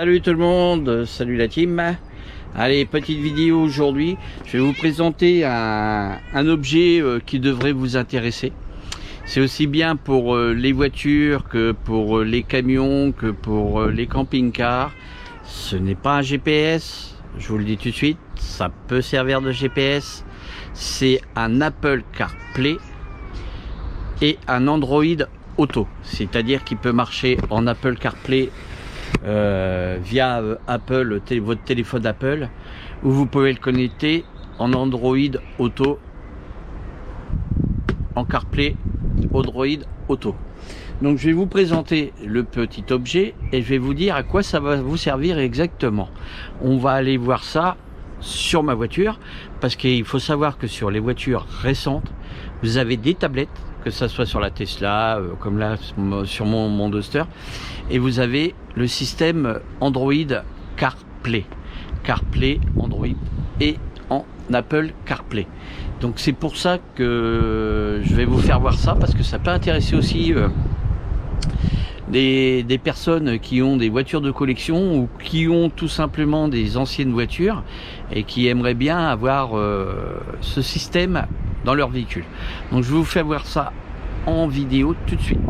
Salut tout le monde, salut la team. Allez, petite vidéo aujourd'hui, je vais vous présenter un objet qui devrait vous intéresser. C'est aussi bien pour les voitures que pour les camions, que pour les camping-cars. Ce n'est pas un GPS, je vous le dis tout de suite, ça peut servir de GPS. C'est un Apple CarPlay et un Android Auto, c'est-à-dire qu'il peut marcher en Apple CarPlay via Apple, votre téléphone Apple, ou vous pouvez le connecter en Android Auto, en CarPlay Android Auto. Donc je vais vous présenter le petit objet et je vais vous dire à quoi ça va vous servir exactement. On va aller voir ça sur ma voiture, parce qu'il faut savoir que sur les voitures récentes, vous avez des tablettes, que ça soit sur la Tesla, comme là sur mon Duster, et vous avez le système Android CarPlay, Android et en Apple CarPlay. Donc c'est pour ça que je vais vous faire voir ça, parce que ça peut intéresser aussi des personnes qui ont des voitures de collection ou qui ont tout simplement des anciennes voitures et qui aimeraient bien avoir ce système dans leur véhicule. Donc je vais vous faire voir ça en vidéo tout de suite.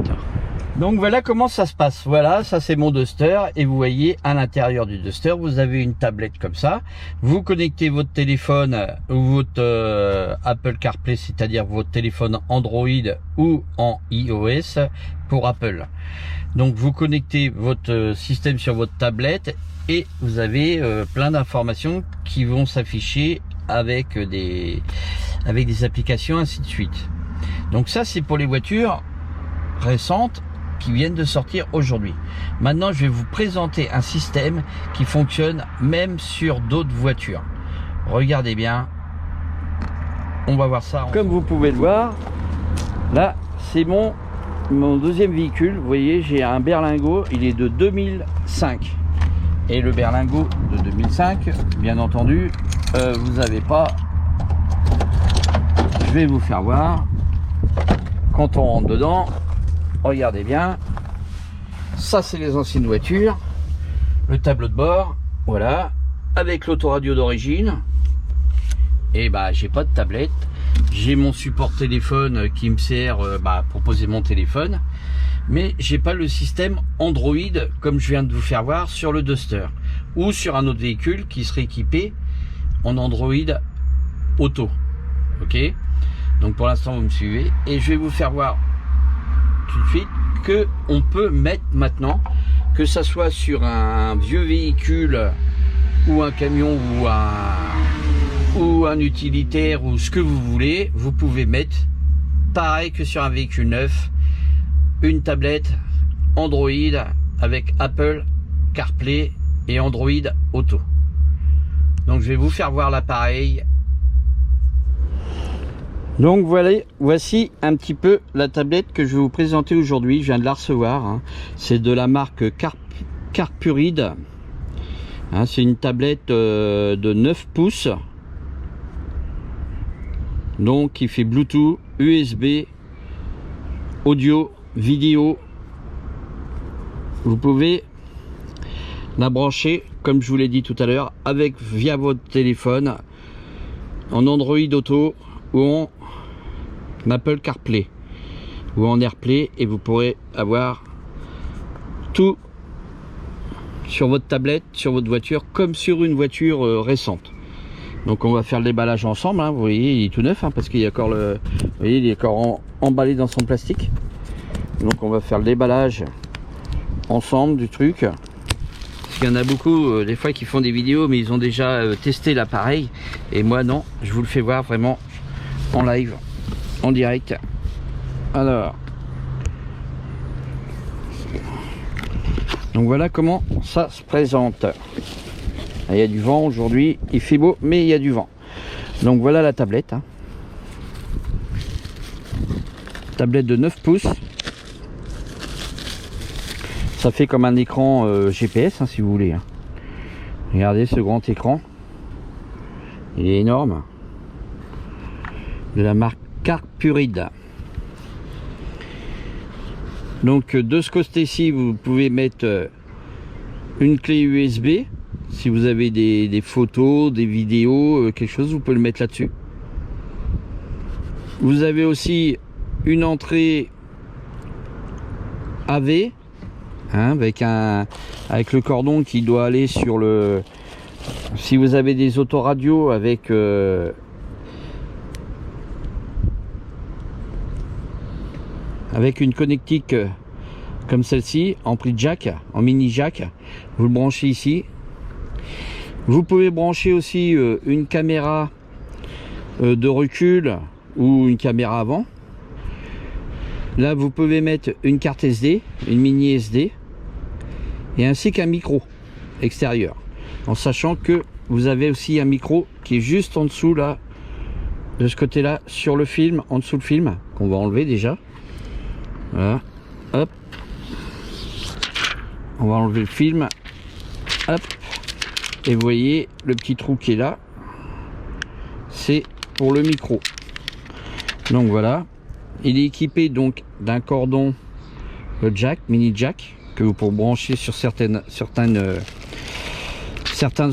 Donc voilà comment ça se passe. Voilà, ça c'est mon Duster et vous voyez à l'intérieur du Duster vous avez une tablette comme ça. Vous connectez votre téléphone ou votre Apple CarPlay, c'est-à-dire votre téléphone Android ou en iOS pour Apple. Donc vous connectez votre système sur votre tablette et vous avez plein d'informations qui vont s'afficher avec des applications, ainsi de suite. Donc ça c'est pour les voitures récentes qui viennent de sortir aujourd'hui. Maintenant je vais vous présenter un système qui fonctionne même sur d'autres voitures. Regardez bien, on va voir ça. Comme vous pouvez le voir, là c'est mon deuxième véhicule. Vous voyez, j'ai un berlingot, il est de 2005 et le berlingot de 2005, bien entendu, vous n'avez pas, je vais vous faire voir. Quand on rentre dedans, regardez bien, ça c'est les anciennes voitures, le tableau de bord, voilà, avec l'autoradio d'origine. Et bah j'ai pas de tablette, j'ai mon support téléphone qui me sert pour poser mon téléphone, mais j'ai pas le système Android comme je viens de vous faire voir sur le Duster ou sur un autre véhicule qui serait équipé en Android Auto. Ok, donc pour l'instant vous me suivez et je vais vous faire voir tout de suite que on peut mettre maintenant, que ça soit sur un vieux véhicule ou un camion ou un utilitaire ou ce que vous voulez, vous pouvez mettre pareil que sur un véhicule neuf, une tablette Android avec Apple CarPlay et Android Auto. Donc je vais vous faire voir l'appareil. Donc voilà, voici un petit peu la tablette que je vais vous présenter aujourd'hui. Je viens de la recevoir, hein. C'est de la marque Carpuride, hein, c'est une tablette de 9 pouces, donc qui fait Bluetooth, USB, audio, vidéo. Vous pouvez la brancher comme je vous l'ai dit tout à l'heure via votre téléphone en Android Auto ou en Apple CarPlay ou en AirPlay, et vous pourrez avoir tout sur votre tablette, sur votre voiture, comme sur une voiture récente. Donc on va faire le déballage ensemble, hein. Vous voyez il est tout neuf, hein, parce qu'il y a encore vous voyez, il est encore emballé dans son plastique. Donc on va faire le déballage ensemble du truc, parce qu'il y en a beaucoup des fois qui font des vidéos mais ils ont déjà testé l'appareil, et moi non, je vous le fais voir vraiment en live, en direct. Alors donc voilà comment ça se présente. Il y a du vent aujourd'hui, il fait beau mais il y a du vent. Donc voilà la tablette, hein. Tablette de 9 pouces, ça fait comme un écran GPS, hein, si vous voulez, hein. Regardez ce grand écran, il est énorme, de la marque Carpuride. Donc de ce côté-ci vous pouvez mettre une clé USB. Si vous avez des photos, des vidéos, quelque chose, vous pouvez le mettre là-dessus. Vous avez aussi une entrée AV, hein, avec le cordon qui doit aller sur le... Si vous avez des autoradios avec une connectique comme celle-ci, ampli jack, en mini jack, vous le branchez ici. Vous pouvez brancher aussi une caméra de recul ou une caméra avant. Là vous pouvez mettre une carte SD, une mini SD, et ainsi qu'un micro extérieur, en sachant que vous avez aussi un micro qui est juste en dessous là, de ce côté là, sur le film, en dessous le film, qu'on va enlever déjà. Voilà, hop, on va enlever le film, hop, et vous voyez le petit trou qui est là, c'est pour le micro. Donc voilà, il est équipé donc d'un cordon jack, mini jack, que vous pouvez brancher sur certains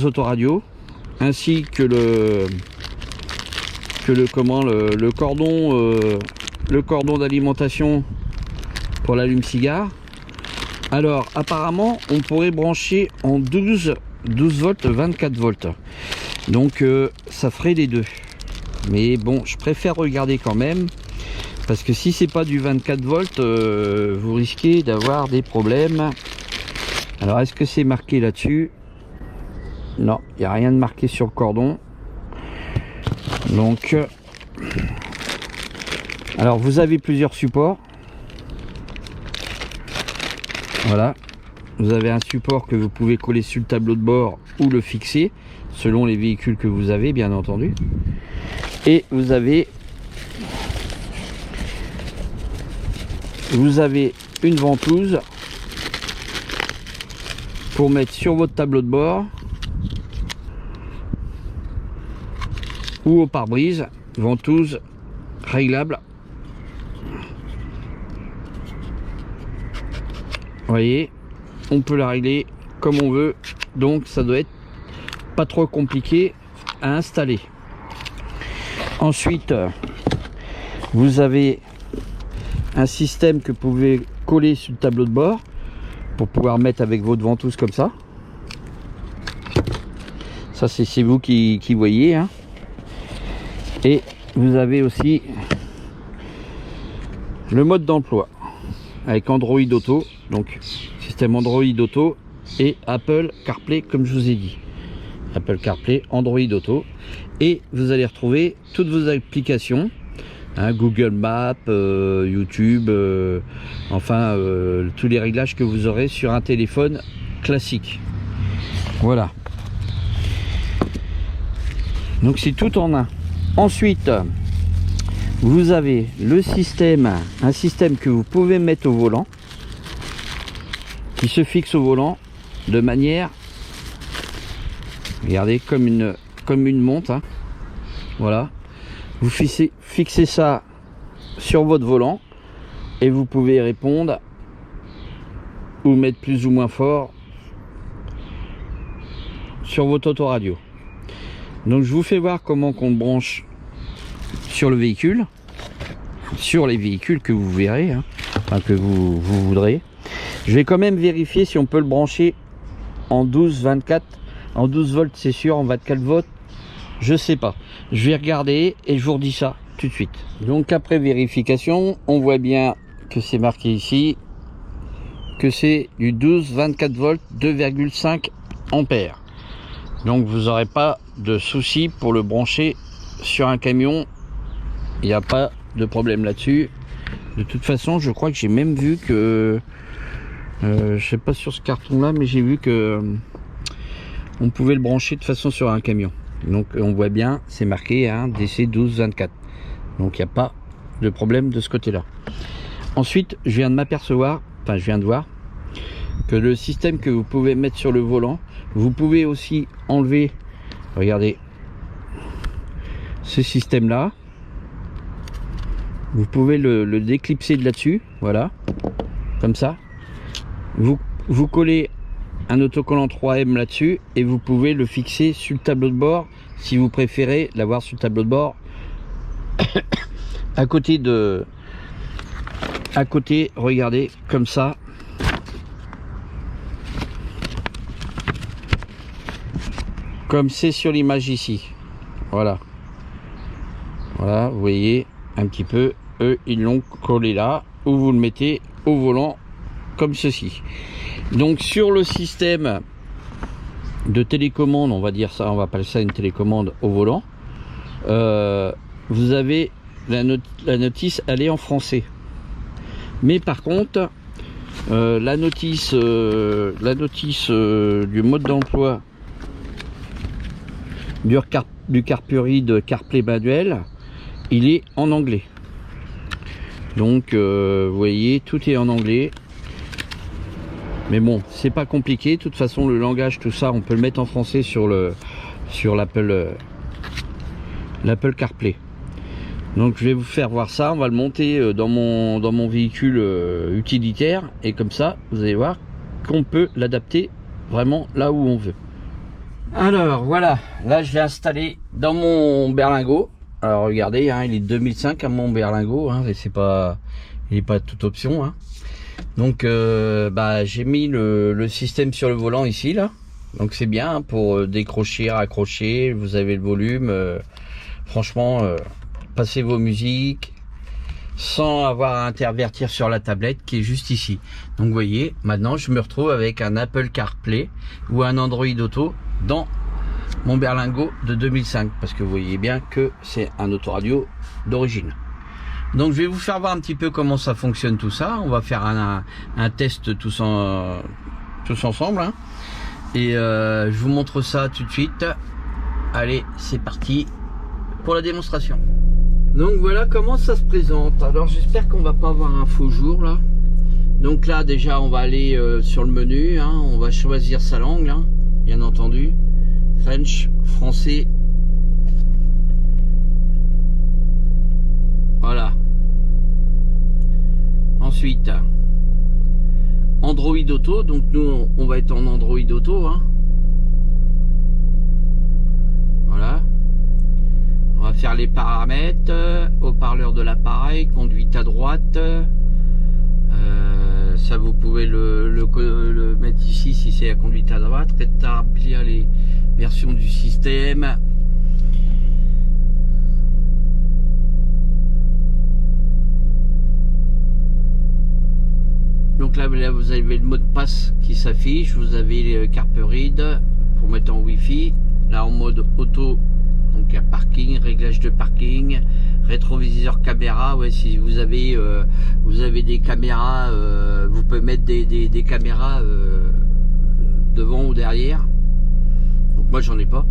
autoradios, ainsi que le cordon d'alimentation pour l'allume-cigare. Alors apparemment on pourrait brancher en 12 volts, 24 volts, donc ça ferait les deux, mais bon, je préfère regarder quand même, parce que si c'est pas du 24 volts, vous risquez d'avoir des problèmes. Alors est-ce que c'est marqué là-dessus? Non, il n'y a rien de marqué sur le cordon. Donc alors vous avez plusieurs supports. Voilà, vous avez un support que vous pouvez coller sur le tableau de bord ou le fixer selon les véhicules que vous avez, bien entendu. Et vous avez une ventouse pour mettre sur votre tableau de bord ou au pare-brise, ventouse réglable. Vous voyez, on peut la régler comme on veut, donc ça doit être pas trop compliqué à installer. Ensuite, vous avez un système que vous pouvez coller sur le tableau de bord pour pouvoir mettre avec votre ventouse comme ça. Ça c'est vous qui voyez, hein. Et vous avez aussi le mode d'emploi avec Android Auto, donc système Android Auto et Apple CarPlay, comme je vous ai dit. Apple CarPlay, Android Auto, et vous allez retrouver toutes vos applications, hein, Google Maps, YouTube, enfin tous les réglages que vous aurez sur un téléphone classique. Voilà, donc c'est tout en un. Ensuite vous avez le système, un système que vous pouvez mettre au volant, qui se fixe au volant de manière, regardez, comme une montre, hein. Voilà, vous fixez ça sur votre volant et vous pouvez répondre ou mettre plus ou moins fort sur votre autoradio. Donc je vous fais voir comment on branche sur le véhicule, sur les véhicules que vous verrez, hein, enfin que vous voudrez. Je vais quand même vérifier si on peut le brancher en 12, 24, en 12 volts c'est sûr, en 24 volts je sais pas. Je vais regarder et je vous redis ça tout de suite. Donc après vérification, on voit bien que c'est marqué ici que c'est du 12, 24 volts, 2,5 ampères. Donc vous n'aurez pas de souci pour le brancher sur un camion. Il n'y a pas de problème là-dessus. De toute façon, je crois que j'ai même vu que je sais pas sur ce carton là, mais j'ai vu que on pouvait le brancher de façon sur un camion. Donc on voit bien, c'est marqué, hein, DC 1224. Donc il n'y a pas de problème de ce côté là. Ensuite, je viens de m'apercevoir, enfin je viens de voir que le système que vous pouvez mettre sur le volant, vous pouvez aussi enlever, regardez, ce système là, vous pouvez le déclipser de là-dessus, voilà, comme ça. Vous collez un autocollant 3M là-dessus et vous pouvez le fixer sur le tableau de bord si vous préférez l'avoir sur le tableau de bord à côté, regardez, comme ça. Comme c'est sur l'image ici. Voilà. Voilà, vous voyez un petit peu, eux ils l'ont collé là, ou vous le mettez au volant comme ceci. Donc sur le système de télécommande, on va dire ça, on va appeler ça une télécommande au volant, vous avez la notice, elle est en français. Mais par contre, la notice du mode d'emploi du Carpuride CarPlay manuel, il est en anglais. Donc vous voyez, tout est en anglais. Mais bon, c'est pas compliqué. De toute façon, le langage, tout ça, on peut le mettre en français sur l'Apple CarPlay. Donc je vais vous faire voir ça. On va le monter dans mon véhicule utilitaire. Et comme ça, vous allez voir qu'on peut l'adapter vraiment là où on veut. Alors voilà, là je l'ai installé dans mon berlingot. Alors regardez, hein, il est 2005 à mon berlingot, hein, et il n'est pas toute option. Hein. Donc j'ai mis le système sur le volant ici là. Donc c'est bien hein, pour décrocher, raccrocher. Vous avez le volume. Franchement, passez vos musiques sans avoir à intervertir sur la tablette qui est juste ici. Donc vous voyez, maintenant je me retrouve avec un Apple CarPlay ou un Android Auto dans mon berlingot de 2005, parce que vous voyez bien que c'est un autoradio d'origine. Donc je vais vous faire voir un petit peu comment ça fonctionne tout ça. On va faire un test tous ensemble hein. Et je vous montre ça tout de suite. Allez, c'est parti pour la démonstration. Donc voilà comment ça se présente. Alors j'espère qu'on va pas avoir un faux jour là. Donc là déjà on va aller sur le menu hein. On va choisir sa langue hein, bien entendu. French, français. Voilà. Ensuite Android Auto. Donc nous on va être en Android Auto hein. Voilà. On va faire les paramètres, haut-parleur de l'appareil, conduite à droite. Ça vous pouvez le mettre ici si c'est la conduite à droite. Rétablir les versions du système. Donc là vous avez le mot de passe qui s'affiche. Vous avez les Carpuride pour mettre en Wi-Fi. Là en mode auto. Donc il y a parking, réglage de parking, rétroviseur caméra. Ouais, si vous avez des caméras, vous pouvez mettre des caméras devant ou derrière. Donc moi j'en ai pas.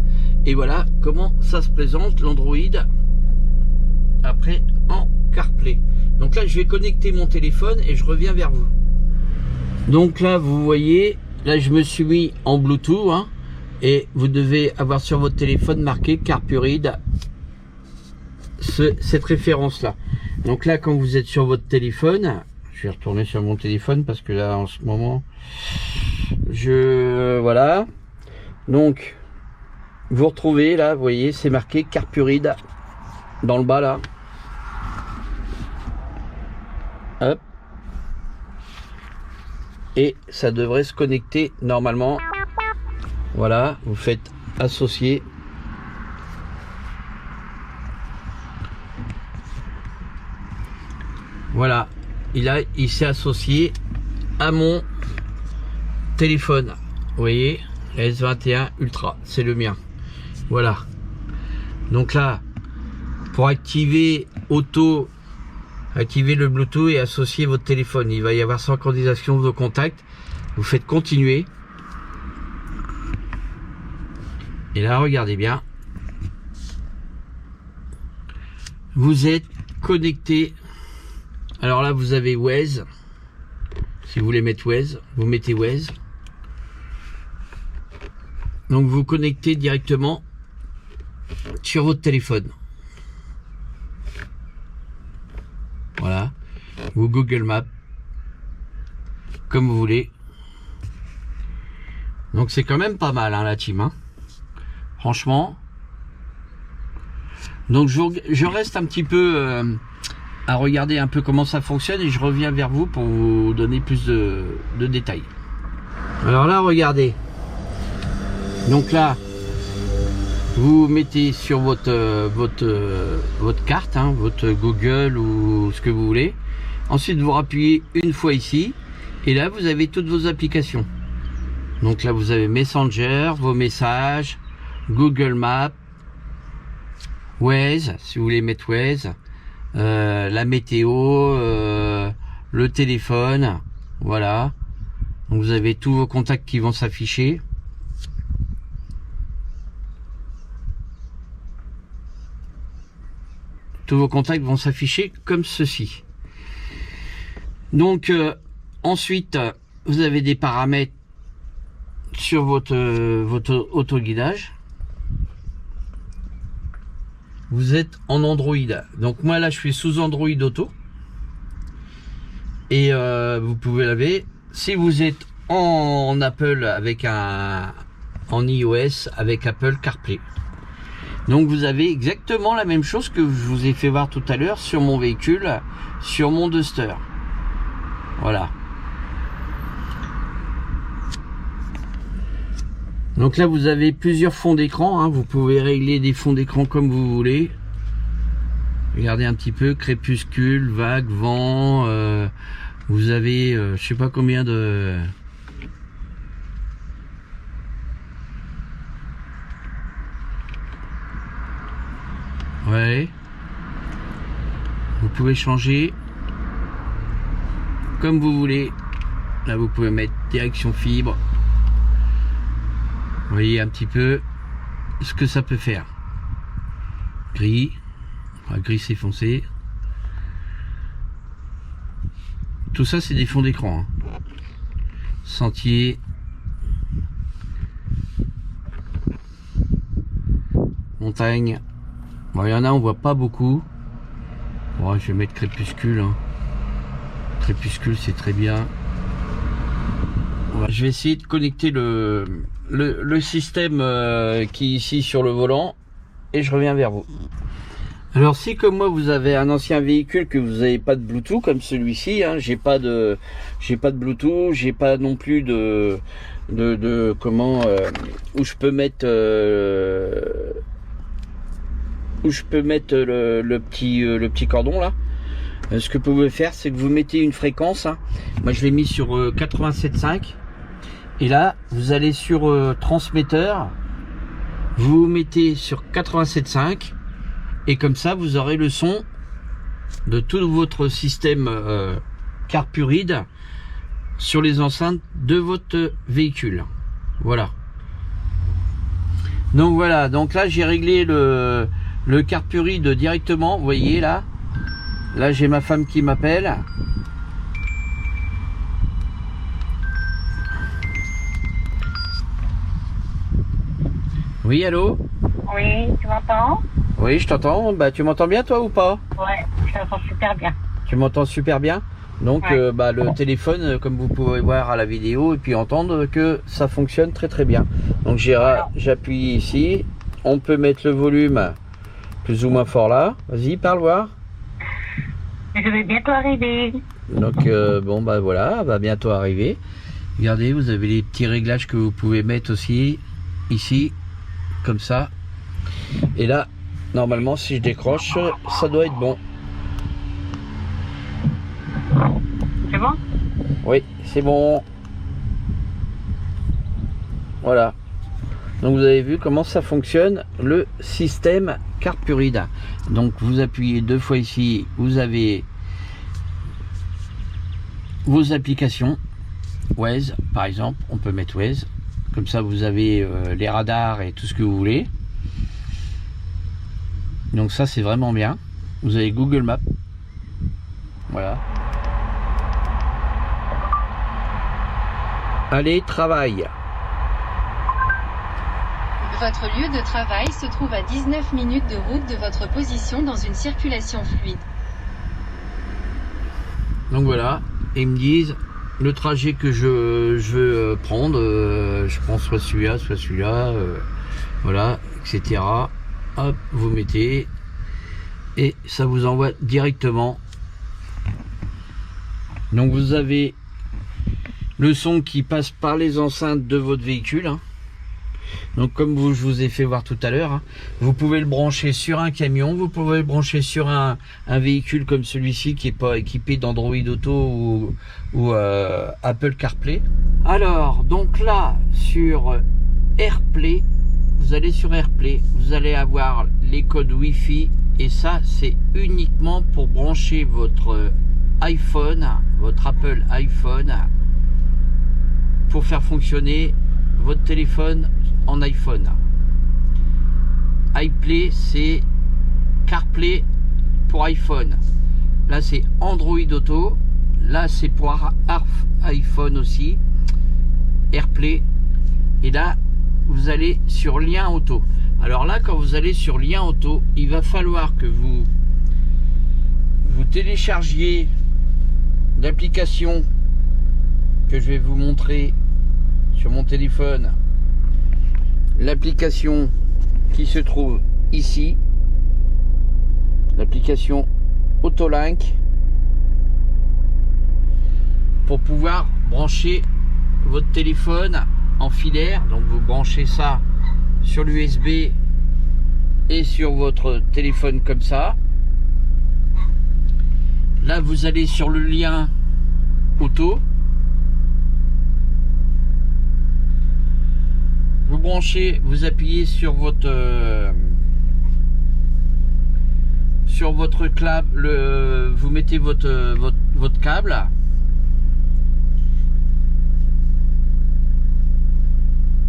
Et voilà comment ça se présente l'Android après en CarPlay. Donc là je vais connecter mon téléphone et je reviens vers vous. Donc là vous voyez, là je me suis mis en Bluetooth hein. Et vous devez avoir sur votre téléphone marqué Carpuride cette référence là. Donc là quand vous êtes sur votre téléphone, je vais retourner sur mon téléphone parce que là en ce moment voilà. Donc vous retrouvez là, vous voyez c'est marqué Carpuride dans le bas là. Hop. Et ça devrait se connecter normalement. Voilà, vous faites associer. Voilà, il s'est associé à mon téléphone. Vous voyez, S21 Ultra, c'est le mien. Voilà. Donc là, pour activer activer le Bluetooth et associer votre téléphone, il va y avoir synchronisation de vos contacts. Vous faites continuer. Et là, regardez bien. Vous êtes connecté. Alors là, vous avez Waze. Si vous voulez mettre Waze, vous mettez Waze. Donc, vous connectez directement sur votre téléphone. Voilà. Ou Google Maps. Comme vous voulez. Donc c'est quand même pas mal hein, la team, hein. Franchement. Donc je reste un petit peu à regarder un peu comment ça fonctionne et je reviens vers vous pour vous donner plus de détails. Alors là, regardez. Donc là, vous mettez sur votre carte, hein, votre Google ou ce que vous voulez. Ensuite, vous rappuyez une fois ici. Et là, vous avez toutes vos applications. Donc là, vous avez Messenger, vos messages, Google Maps, Waze, si vous voulez mettre Waze, la météo, le téléphone, voilà. Donc vous avez tous vos contacts qui vont s'afficher. Tous vos contacts vont s'afficher comme ceci. Donc ensuite, vous avez des paramètres sur votre autoguidage. Vous êtes en Android. Donc moi là je suis sous Android Auto. Et vous pouvez l'avouer. Si vous êtes en Apple avec en iOS avec Apple CarPlay. Donc vous avez exactement la même chose que je vous ai fait voir tout à l'heure sur mon véhicule, sur mon Duster. Voilà. Donc là vous avez plusieurs fonds d'écran, hein. Vous pouvez régler des fonds d'écran comme vous voulez. Regardez un petit peu, crépuscule, vague, vent, vous avez je sais pas combien de... Ouais. Vous pouvez changer comme vous voulez. Là vous pouvez mettre direction fibre. Vous voyez un petit peu ce que ça peut faire. Gris. Enfin, gris c'est foncé. Tout ça c'est des fonds d'écran. Hein. Sentier. Montagne. Bon, il y en a on voit pas beaucoup. Bon, je vais mettre crépuscule. Hein. Crépuscule c'est très bien. Je vais essayer de connecter le système qui est ici sur le volant et je reviens vers vous. Alors si comme moi vous avez un ancien véhicule que vous n'avez pas de Bluetooth comme celui-ci, hein, j'ai pas de Bluetooth, j'ai pas non plus de comment où je peux mettre le petit cordon là. Ce que vous pouvez faire c'est que vous mettez une fréquence, hein. Moi je l'ai mis sur 87.5 et là vous allez sur transmetteur, vous mettez sur 87.5 et comme ça vous aurez le son de tout votre système Carpuride sur les enceintes de votre véhicule. Voilà. Donc voilà, donc là j'ai réglé le Carpuride directement, vous voyez là. Là j'ai ma femme qui m'appelle. Oui, allô? Oui, tu m'entends? Oui, je t'entends. Bah, tu m'entends bien toi ou pas? Ouais, je t'entends super bien. Tu m'entends super bien? Donc, ouais. Le téléphone, comme vous pouvez voir à la vidéo et puis entendre que ça fonctionne très très bien. Donc, j'appuie ici. On peut mettre le volume plus ou moins fort là. Vas-y, parle voir. Je vais bientôt arriver. Donc, bon, bah voilà, va bientôt arriver. Regardez, vous avez les petits réglages que vous pouvez mettre aussi ici, comme ça. Et là, normalement, si je décroche, ça doit être bon. C'est bon? Oui, c'est bon. Voilà. Donc vous avez vu comment ça fonctionne le système Carpuride. Donc vous appuyez deux fois ici, vous avez vos applications. Waze par exemple, on peut mettre Waze. Comme ça vous avez les radars et tout ce que vous voulez. Donc ça c'est vraiment bien. Vous avez Google Maps. Voilà. Allez, travail. Votre lieu de travail se trouve à 19 minutes de route de votre position dans une circulation fluide. Donc voilà, et ils me disent le trajet que je veux prendre. Je prends soit celui-là, voilà, etc. Hop, vous mettez et ça vous envoie directement. Donc vous avez le son qui passe par les enceintes de votre véhicule, hein. Donc comme je vous ai fait voir tout à l'heure, hein, vous pouvez le brancher sur un camion, vous pouvez le brancher sur un véhicule comme celui-ci qui n'est pas équipé d'Android Auto ou Apple CarPlay. Alors donc là sur AirPlay, vous allez sur AirPlay, vous allez avoir les codes Wi-Fi et ça c'est uniquement pour brancher votre iPhone, votre Apple iPhone, pour faire fonctionner votre téléphone en iPhone. iPlay c'est CarPlay pour iPhone. Là c'est Android Auto. Là c'est pour iPhone aussi. AirPlay. Et là vous allez sur lien auto. Alors là quand vous allez sur lien auto, il va falloir que vous téléchargiez l'application que je vais vous montrer sur mon téléphone. L'application qui se trouve ici, l'application Autolink, pour pouvoir brancher votre téléphone en filaire. Donc vous branchez ça sur l'USB et sur votre téléphone comme ça. Là vous allez sur le lien auto, vous branchez, vous appuyez sur votre câble, vous mettez votre câble.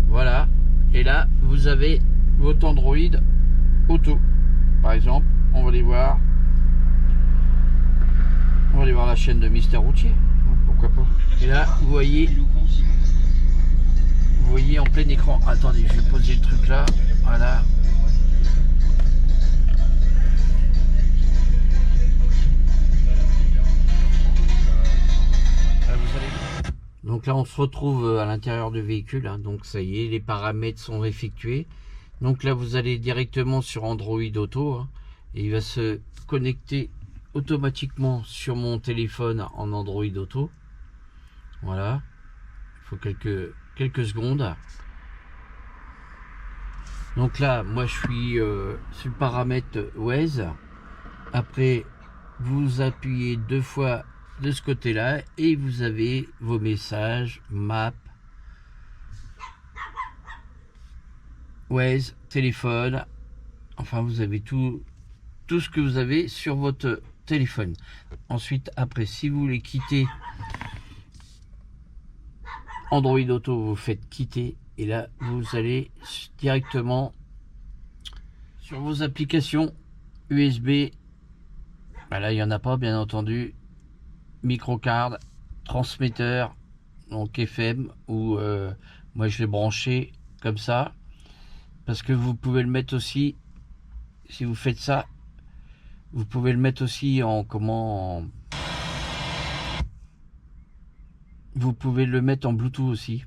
Voilà, et là vous avez votre Android Auto. Par exemple, on va aller voir la chaîne de Mister Routier, pourquoi pas. Et là vous voyez en plein écran. Attendez, je vais poser le truc là. Voilà. Donc là on se retrouve à l'intérieur du véhicule, hein. Donc ça y est, les paramètres sont effectués. Donc là vous allez directement sur Android Auto, hein, et il va se connecter automatiquement sur mon téléphone en Android Auto. Voilà. Il faut quelques secondes. Donc là moi je suis sur le paramètre Waze. Après vous appuyez 2 fois de ce côté là et vous avez vos messages, map, Waze, téléphone, enfin vous avez tout ce que vous avez sur votre téléphone. Ensuite après, si vous voulez quitter Android Auto, vous faites quitter et là vous allez directement sur vos applications USB. Là il n'y en a pas, bien entendu. Microcard, transmetteur, donc FM, ou moi je l'ai branché comme ça, parce que vous pouvez le mettre aussi, si vous faites ça, vous pouvez le mettre aussi vous pouvez le mettre en Bluetooth aussi.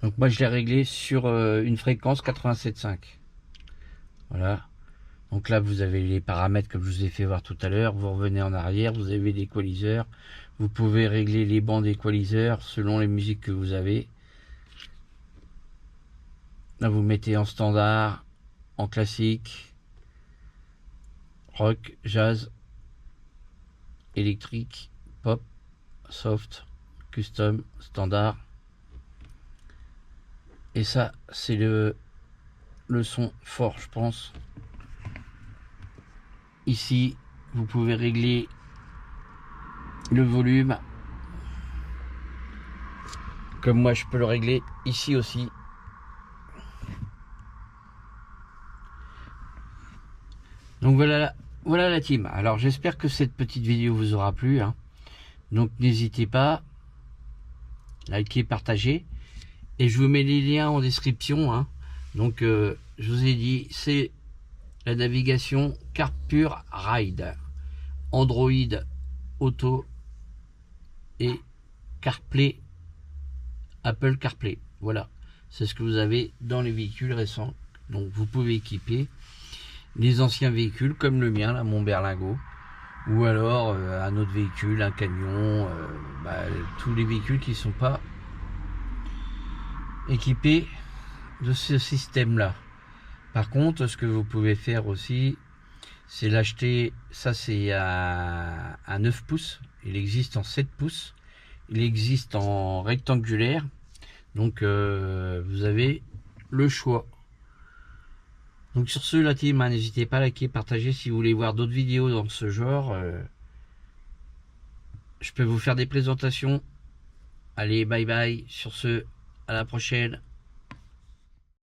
Donc moi je l'ai réglé sur une fréquence 87.5. Voilà. Donc là vous avez les paramètres comme je vous ai fait voir tout à l'heure. Vous revenez en arrière, vous avez l'équaliseur. Vous pouvez régler les bandes d'équaliseur selon les musiques que vous avez. Là vous mettez en standard, en classique, rock, jazz, électrique, pop, soft, custom, standard. Et ça c'est le son fort, je pense. Ici vous pouvez régler le volume, comme moi je peux le régler ici aussi. Donc voilà la team. Alors j'espère que cette petite vidéo vous aura plu, hein. Donc n'hésitez pas, likez, partagez, et je vous mets les liens en description, hein. Donc je vous ai dit, c'est la navigation CarPlay Ride. Android Auto et CarPlay, Apple CarPlay. Voilà, c'est ce que vous avez dans les véhicules récents. Donc vous pouvez équiper les anciens véhicules comme le mien, là, mon berlingot, ou alors un autre véhicule, un camion, tous les véhicules qui ne sont pas équipés de ce système là. Par contre, ce que vous pouvez faire aussi, c'est l'acheter. Ça, c'est à 9 pouces, il existe en 7 pouces, il existe en rectangulaire, donc vous avez le choix. Donc sur ce, la team, n'hésitez pas à liker, partager. Si vous voulez voir d'autres vidéos dans ce genre, je peux vous faire des présentations. Allez, bye bye. Sur ce, à la prochaine.